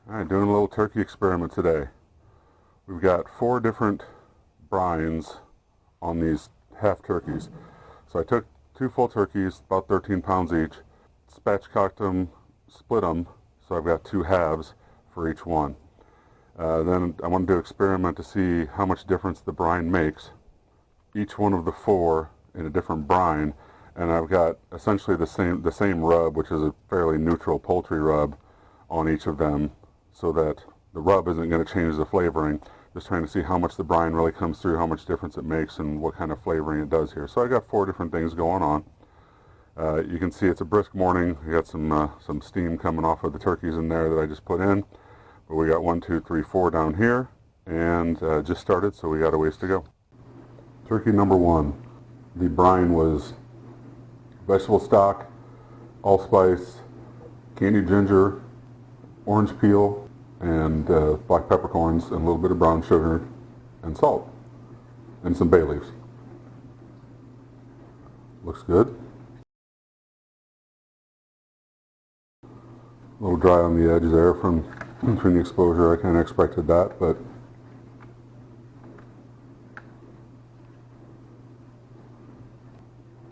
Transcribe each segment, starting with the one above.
Alright, doing a little turkey experiment today. We've got 4 different brines on these half turkeys. So I took 2 full turkeys, about 13 pounds each, spatchcocked them, split them, so I've got 2 halves for each one. Then I wanted to experiment to see how much difference the brine makes. Each one of the 4 in a different brine, and I've got essentially the same rub, which is a fairly neutral poultry rub, on each of them, so that the rub isn't going to change the flavoring. Just trying to see how much the brine really comes through, how much difference it makes, and what kind of flavoring it does here. So I got 4 different things going on. You can see it's a brisk morning. We got some steam coming off of the turkeys in there that I just put in. But we got 1, 2, 3, 4 down here, and just started, so we got a ways to go. Turkey number 1. The brine was vegetable stock, allspice, candied ginger, orange peel, and black peppercorns, and a little bit of brown sugar and salt, and some bay leaves. Looks good. A little dry on the edge there from the exposure. I kind of expected that, but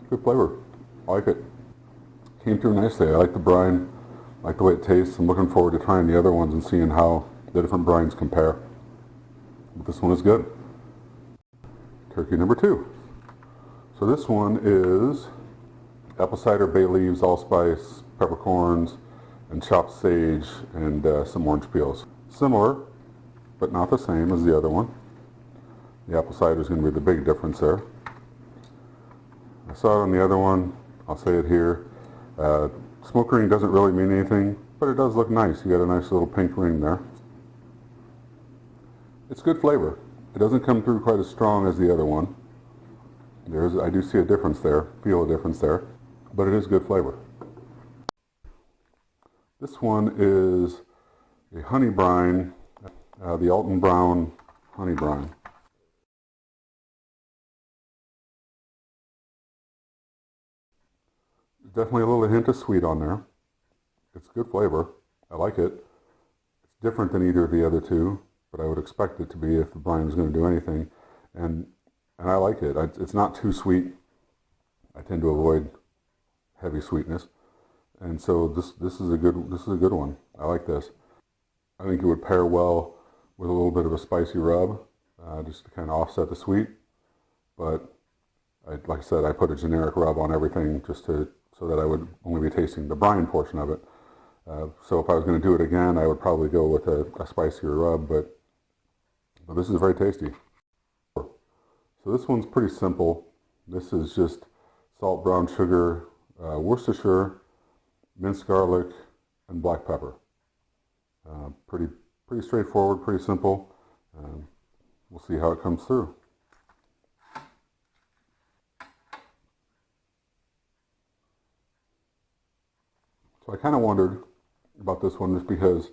good flavor. I like it. Came through nicely. I like the brine. I like the way it tastes. I'm looking forward to trying the other ones and seeing how the different brines compare. But this one is good. Turkey number 2. So this one is apple cider, bay leaves, allspice, peppercorns, and chopped sage, and some orange peels. Similar, but not the same as the other one. The apple cider is going to be the big difference there. I saw it on the other one. I'll say it here. Smoke ring doesn't really mean anything, but it does look nice. You got a nice little pink ring there. It's good flavor. It doesn't come through quite as strong as the other one. I do see a difference there, feel a difference there, but it is good flavor. This one is a honey brine, the Alton Brown honey brine. Definitely a little hint of sweet on there. It's good flavor. I like it. It's different than either of the other 2, but I would expect it to be if the brine is going to do anything. And I like it. It's not too sweet. I tend to avoid heavy sweetness, and so this is a good one. I like this. I think it would pair well with a little bit of a spicy rub, just to kind of offset the sweet. But like I said, I put a generic rub on everything just so that I would only be tasting the brine portion of it. So if I was going to do it again, I would probably go with a spicier rub, but this is very tasty. So this one's pretty simple. This is just salt, brown sugar, Worcestershire, minced garlic, and black pepper. Pretty straightforward, pretty simple. We'll see how it comes through. So I kind of wondered about this one just because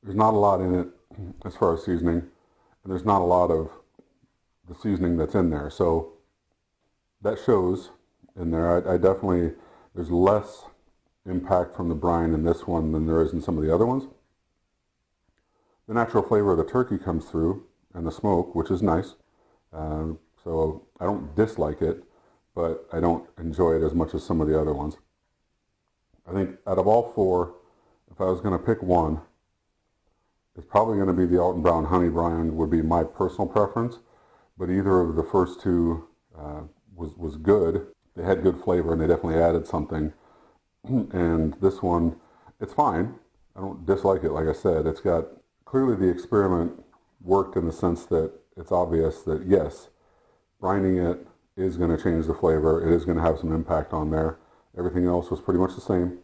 there's not a lot in it as far as seasoning, and there's not a lot of the seasoning that's in there. So that shows in there. I definitely, there's less impact from the brine in this one than there is in some of the other ones. The natural flavor of the turkey comes through, and the smoke, which is nice. So I don't dislike it, but I don't enjoy it as much as some of the other ones. I think out of all 4, if I was going to pick one, it's probably going to be the Alton Brown honey brine would be my personal preference. But either of the first 2 was good. They had good flavor, and they definitely added something. And this one, it's fine. I don't dislike it. Like I said, it's got, clearly the experiment worked in the sense that it's obvious that yes, brining it is going to change the flavor. It is going to have some impact on there. Everything else was pretty much the same.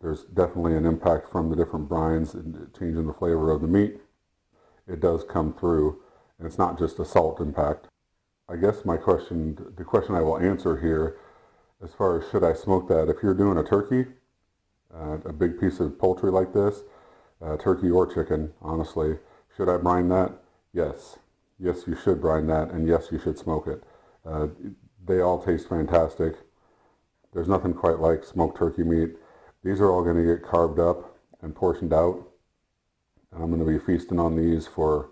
There's definitely an impact from the different brines and changing the flavor of the meat. It does come through, and it's not just a salt impact. I guess the question I will answer here, as far as should I smoke that, if you're doing a turkey, a big piece of poultry like this, turkey or chicken, honestly, should I brine that? Yes. Yes, you should brine that, and yes, you should smoke it. They all taste fantastic. There's nothing quite like smoked turkey meat. These are all going to get carved up and portioned out and I'm going to be feasting on these for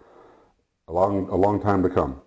a long time to come.